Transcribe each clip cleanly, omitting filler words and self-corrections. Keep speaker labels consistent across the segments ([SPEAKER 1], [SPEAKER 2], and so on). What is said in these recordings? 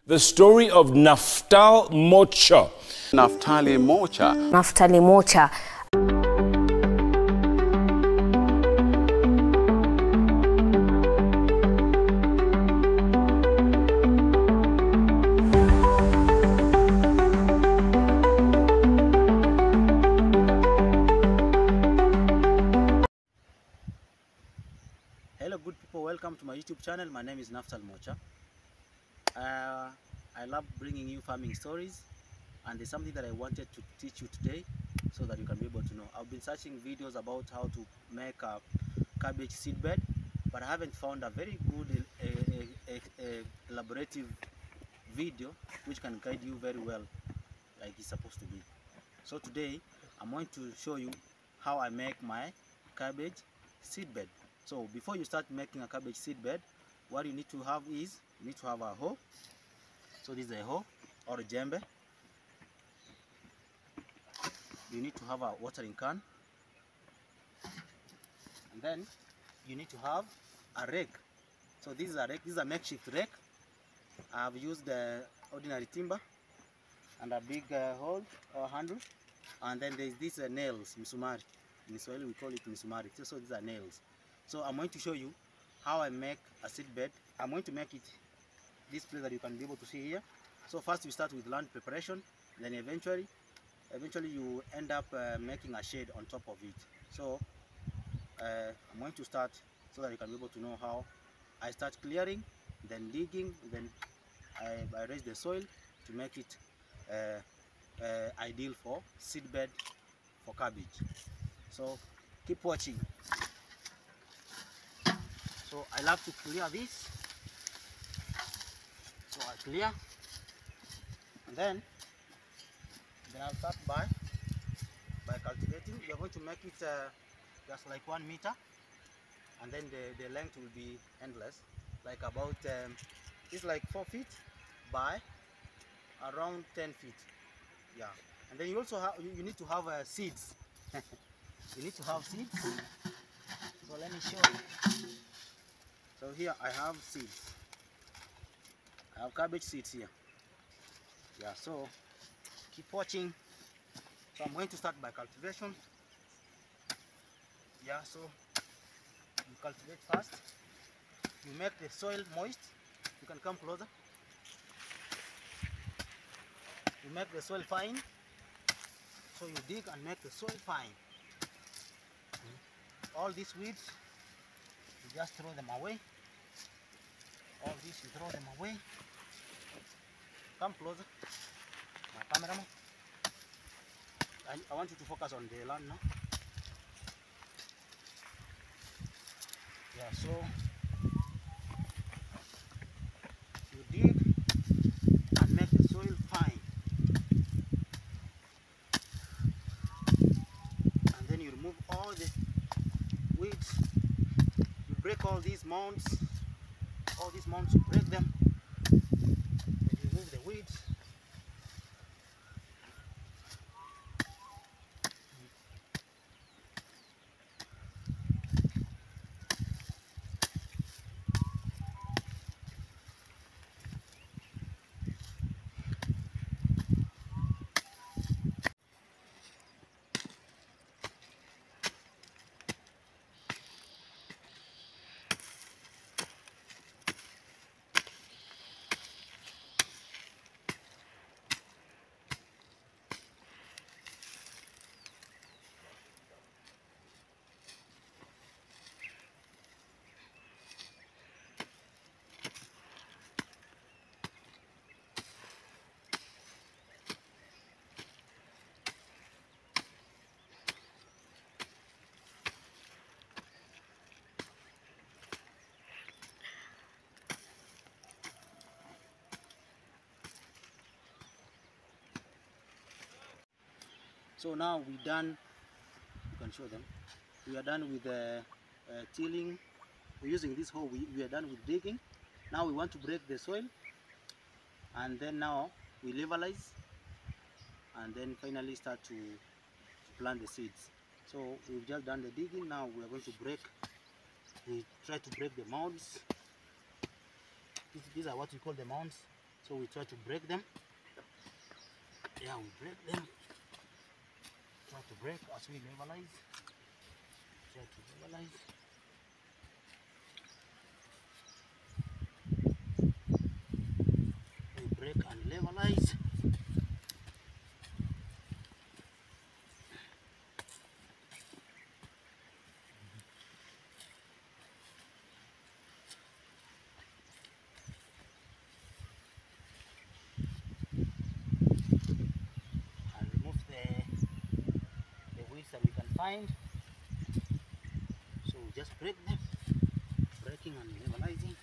[SPEAKER 1] The story of Naftal Oyunge.
[SPEAKER 2] Naftali Mocha.
[SPEAKER 3] Naftali Mocha.
[SPEAKER 4] Hello good people, welcome to my YouTube channel. My name is Naftal Oyunge. I love bringing you farming stories, and there's something that I wanted to teach you today so that you can be able to know. I've been searching videos about how to make a cabbage seed bed, but I haven't found a very good elaborative video which can guide you very well like it's supposed to be. So today I'm going to show you how I make my cabbage seed bed. So before you start making a cabbage seed bed, what you need to have is you need to have a hoe. So this is a hoe or a jembe. You need to have a watering can, and then you need to have a rake. So this is a rake. This is a makeshift rake. I've used the ordinary timber and a big hole or handle, and then there's these nails, misumari. In Swahili we call it misumari. So these are nails. So I'm going to show you how I make a seed bed. I'm going to make it this place that you can be able to see here. So first we start with land preparation, then eventually you end up making a shade on top of it. So I'm going to start so that you can be able to know how I start clearing, then digging, then I raise the soil to make it ideal for seed bed for cabbage. So keep watching. So I love to clear this. So I clear, and then I'll start by cultivating. We are going to make it just like 1 meter, and then the length will be endless, like about it's like 4 feet by around 10 feet. Yeah, and then you also have you need to have seeds. You need to have seeds. So let me show you. So here I have seeds. I have cabbage seeds here. Yeah, so keep watching. So I'm going to start by cultivation. Yeah, so you cultivate first. You make the soil moist. You can come closer. You make the soil fine. So you dig and make the soil fine. All these weeds, you just throw them away. All this, you throw them away. Come closer, my cameraman. I want you to focus on the land now. Yeah, so you dig and make the soil fine. And then you remove all the weeds. You break all these mounds. All these mounds, you break them. Then you remove the weeds. So now we're done. You can show them. We are done with tilling. We're using this hoe. We are done with digging. Now we want to break the soil, and then now we levelize, and then finally start to plant the seeds. So we've just done the digging. Now we are going to break. We try to break the mounds. These are what we call the mounds. So we try to break them. Yeah, we break them. Try to break as we levelize. Try to levelize. We break and levelize. And remove the weeds that we can find. So we just break them. Breaking and levelizing.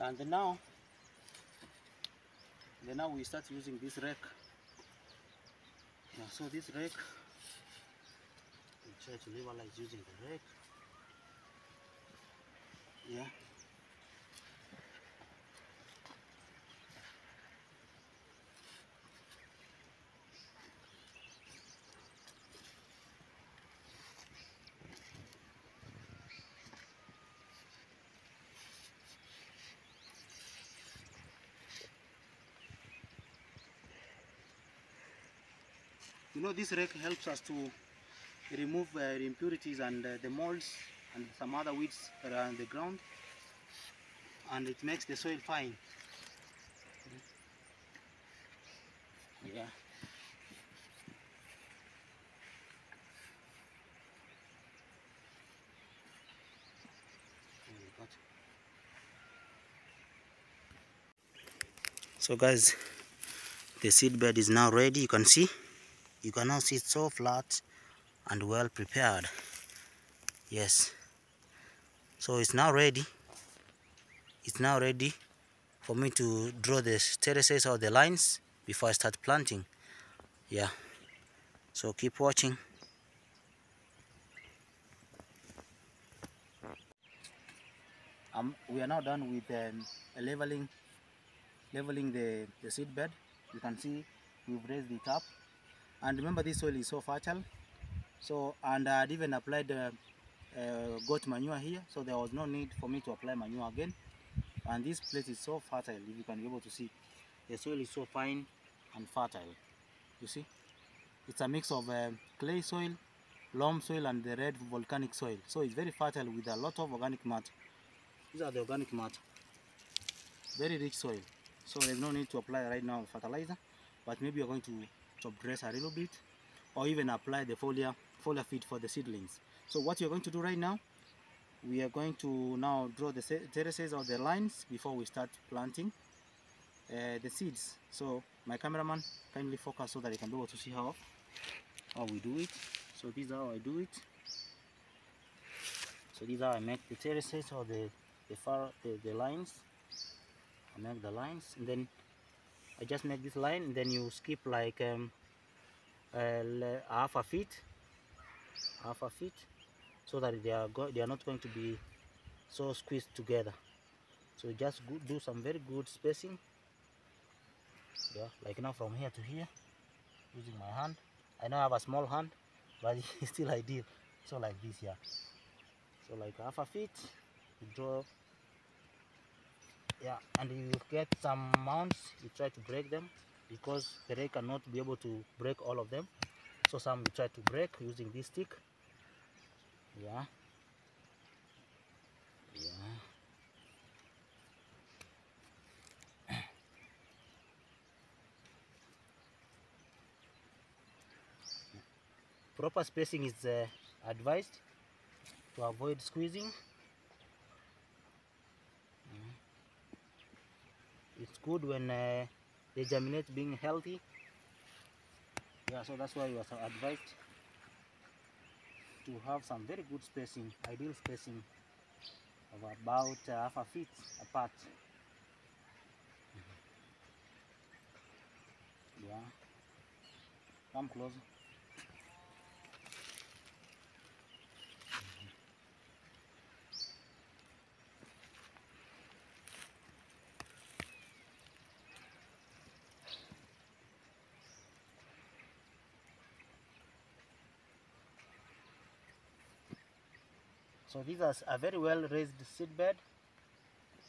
[SPEAKER 4] And then now we start using this rake. Yeah, so this rake, we try to levelize using the rake. Yeah. You know, this rake helps us to remove the impurities and the molds and some other weeds that are on the ground, and it makes the soil fine. Yeah. So guys, the seed bed is now ready. You can now see it's so flat and well prepared. Yes, so it's now ready for me to draw the terraces or the lines before I start planting. Yeah, so keep watching. We are now done with leveling the seed bed. You can see we've raised it up, and remember this soil is so fertile. So, and I had even applied goat manure here, so there was no need for me to apply manure again. And this place is so fertile. If you can be able to see, the soil is so fine and fertile. You see, it's a mix of clay soil, loam soil, and the red volcanic soil. So it's very fertile with a lot of organic matter. These are the organic matter. Very rich soil. So there's no need to apply right now fertilizer, but maybe you're going to top dress a little bit, or even apply the foliar feed for the seedlings. So what you're going to do right now, we are going to now draw the terraces or the lines before we start planting the seeds. So my cameraman, kindly focus so that you can be able to see how we do it. So this is how I do it. So this is how I make the terraces or the lines. I make the lines, and then I just make this line, and then you skip like half a feet, so that they are not going to be so squeezed together. So just do some very good spacing. Yeah, like now from here to here, using my hand. I know I have a small hand, but it's still ideal. So like this, yeah. So like half a feet, you draw. Yeah, and you get some mounts. You try to break them because the rake cannot be able to break all of them. So some you try to break using this stick. Yeah. Yeah. Proper spacing is advised to avoid squeezing. It's good when they germinate being healthy. Yeah, so that's why you are advised to have some very good spacing, ideal spacing of about half a feet apart. Yeah, come closer. So these are a very well raised seed bed,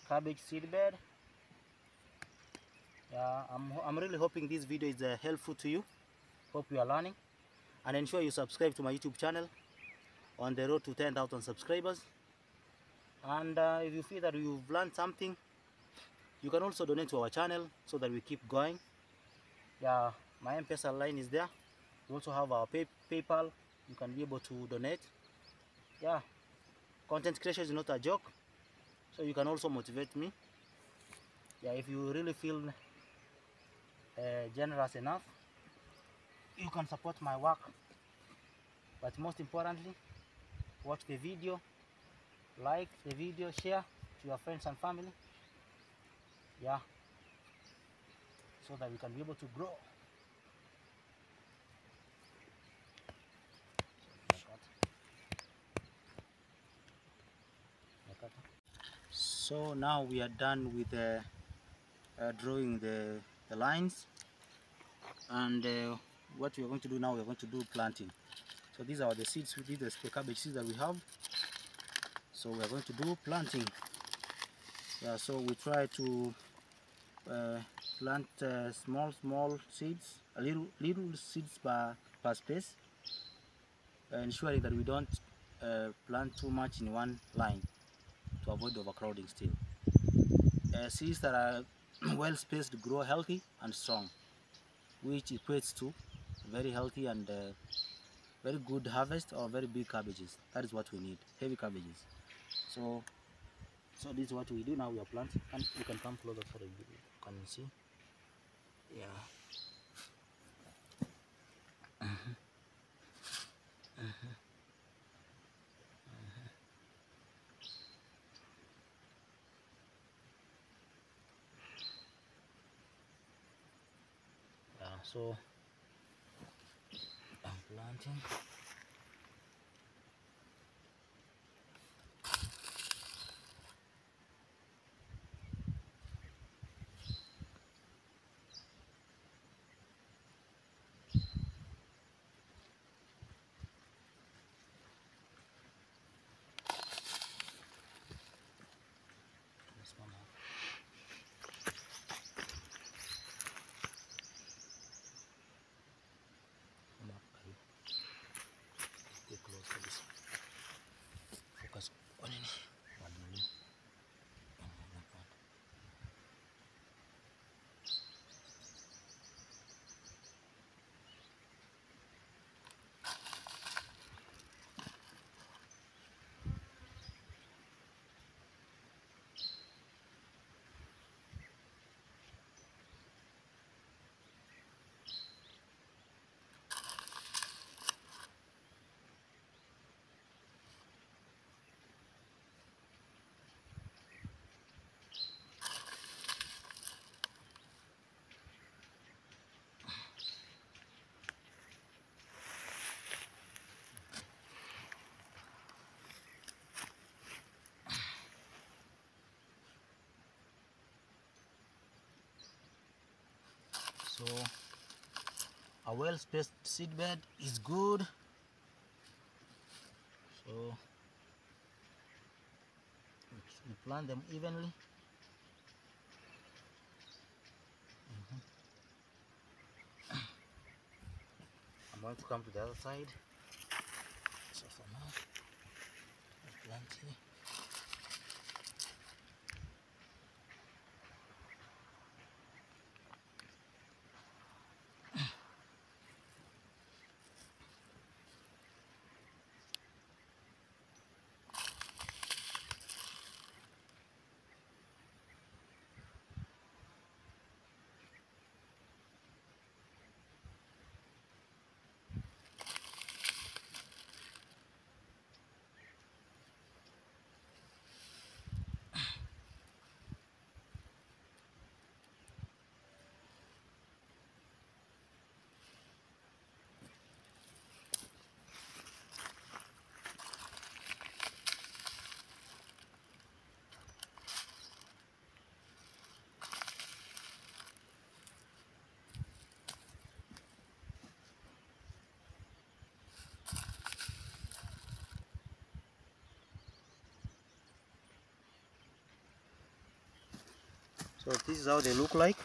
[SPEAKER 4] cabbage seed bed. Yeah, I'm really hoping this video is helpful to you. Hope you are learning, and ensure you subscribe to my YouTube channel on the road to 10,000 subscribers. And if you feel that you've learned something, you can also donate to our channel so that we keep going. Yeah, my M-Pesa line is there. We also have our PayPal. You can be able to donate. Yeah, content creation is not a joke, so you can also motivate me. Yeah, if you really feel generous enough, you can support my work. But most importantly, watch the video, like the video, share to your friends and family. Yeah, so that we can be able to grow. So now we are done with drawing the lines, and what we are going to do now, we are going to do planting. So these are the seeds, these are the cabbage seeds that we have. So we are going to do planting. Yeah, so we try to plant small seeds, little seeds per space, ensuring that we don't plant too much in one line to avoid overcrowding still. Seeds that are well spaced grow healthy and strong, which equates to very healthy and very good harvest or very big cabbages. That is what we need, heavy cabbages. So this is what we do now. We are planting, and you can come closer so that you can see. Yeah. Yeah, so I'm planting. This one up. Come up, buddy. A well-spaced seedbed is good. So we plant them evenly. I'm going to come to the other side. So for now, I plant here. So this is how they look like.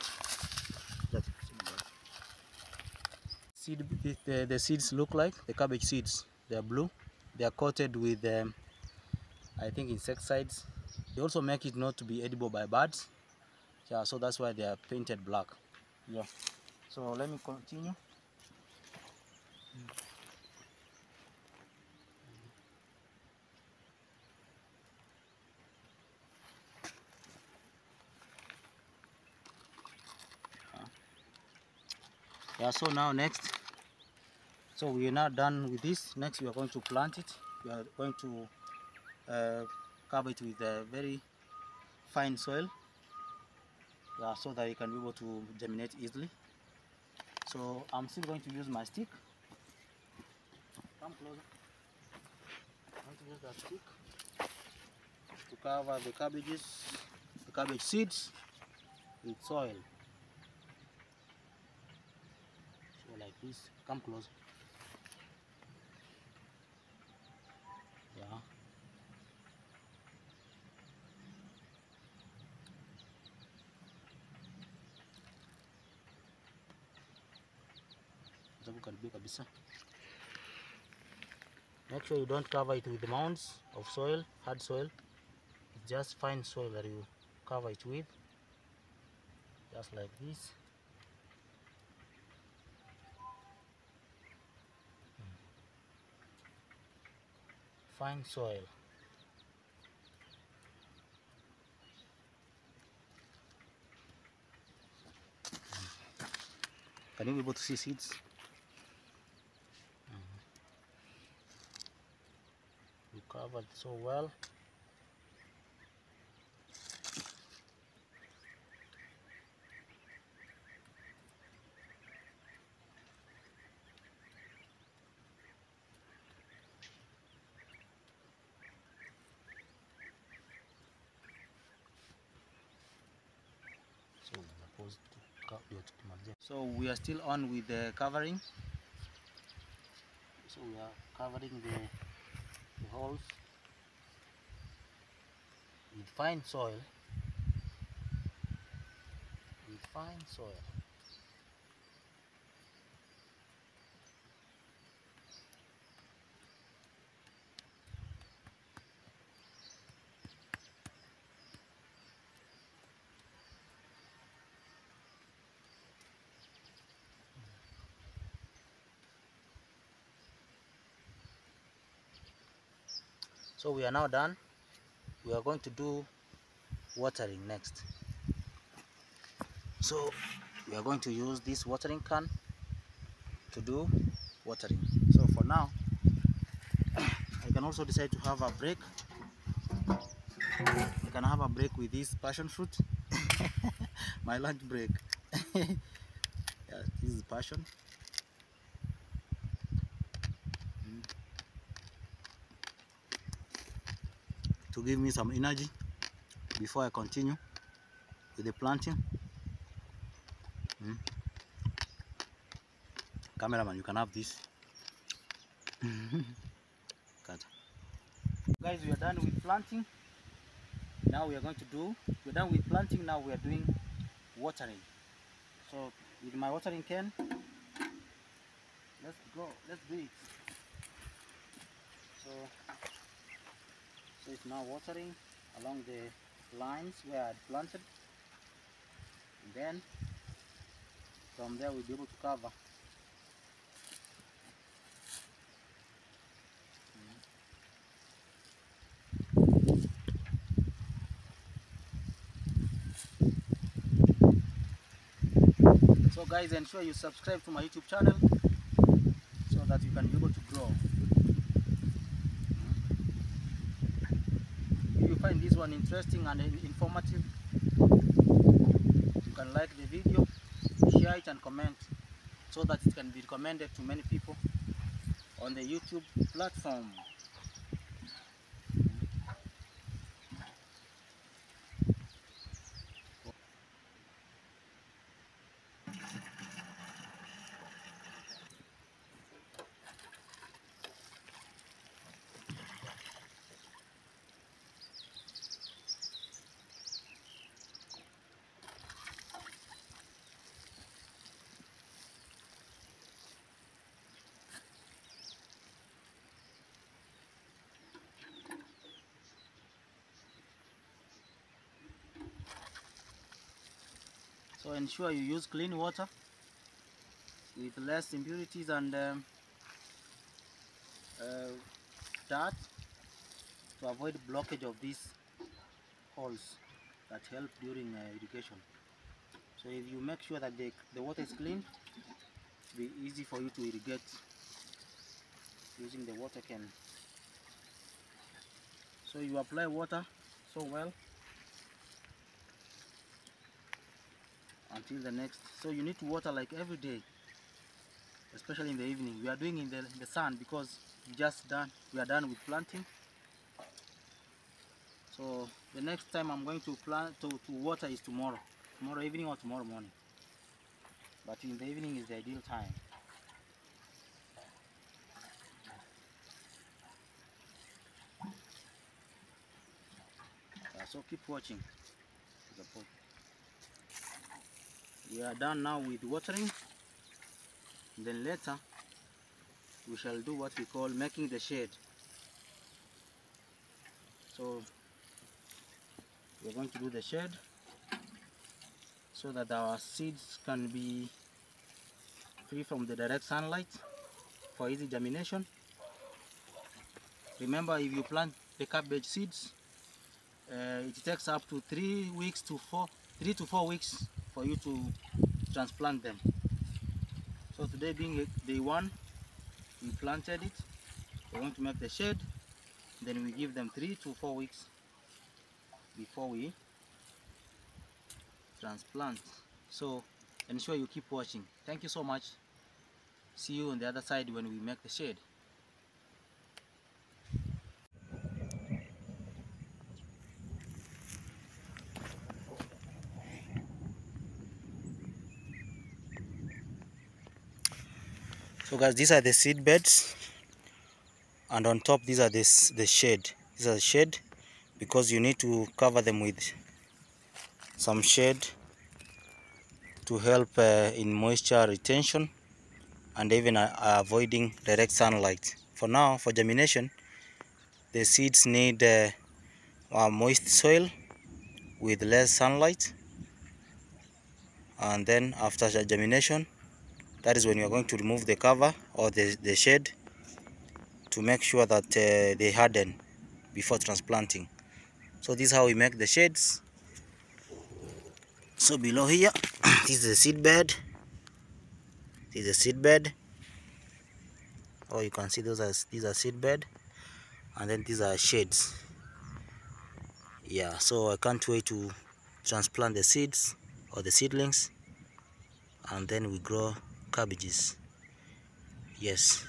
[SPEAKER 4] The seeds look like the cabbage seeds. They are blue. They are coated with, I think, insecticides. They also make it not to be edible by birds. Yeah, so that's why they are painted black. Yeah. So let me continue. Yeah, so now next, so we are now done with this. Next we are going to plant it. We are going to cover it with a very fine soil, yeah, so that it can be able to germinate easily. So I'm still going to use my stick. Come closer. I'm going to use that stick to cover the cabbage seeds with soil. So like this. Come closer. Yeah. Make sure you don't cover it with mounds of soil, hard soil. It's just fine soil that you cover it with. Just like this. Fine soil. Can you be able to see seeds? You covered so well. So we are still on with the covering. So we are covering the holes with fine soil. With fine soil. So we are now done. We are going to do watering next. So we are going to use this watering can to do watering. So for now, I can also decide to have a break. I can have a break with this passion fruit. My lunch break. Yeah, this is passion. To give me some energy before I continue with the planting. Cameraman, you can have this. Cut. Guys, we are done with planting. Now we're done with planting. Now we are doing watering. So with my watering can, let's do it. So it's now watering along the lines where I had planted, and then from there we'll be able to cover. So guys, ensure you subscribe to my YouTube channel so that you can be able to grow. If you find this one interesting and informative, you can like the video, share it and comment so that it can be recommended to many people on the YouTube platform. So ensure you use clean water with less impurities and dirt to avoid blockage of these holes that help during irrigation. So if you make sure that the water is clean, it will be easy for you to irrigate using the water can. So you apply water so well until the next. So you need to water like every day, especially in the evening. We are doing in the sun because we are done with planting. So the next time I'm going to water is tomorrow evening or tomorrow morning, but in the evening is the ideal time. So keep watching. We are done now with watering. Then later we shall do what we call making the shade. So we're going to do the shade so that our seeds can be free from the direct sunlight for easy germination. Remember, if you plant the cabbage seeds, it takes up to 3 to 4 weeks for you to transplant them. So today being day 1, we planted it. We're going to make the shade, then we give them 3 to 4 weeks before we transplant. So ensure you keep watching. Thank you so much. See you on the other side when we make the shade. So guys, these are the seed beds, and on top these are the shade. These are the shade because you need to cover them with some shade to help in moisture retention and even avoiding direct sunlight. For now, for germination, the seeds need moist soil with less sunlight, and then after germination, that is when you are going to remove the cover or the shade to make sure that they harden before transplanting. So this is how we make the shades. So below here, this is the seed bed. This is the seed bed. Oh, you can see these are seed bed, and then these are shades. Yeah, so I can't wait to transplant the seeds or the seedlings, and then we grow cabbages. Yes.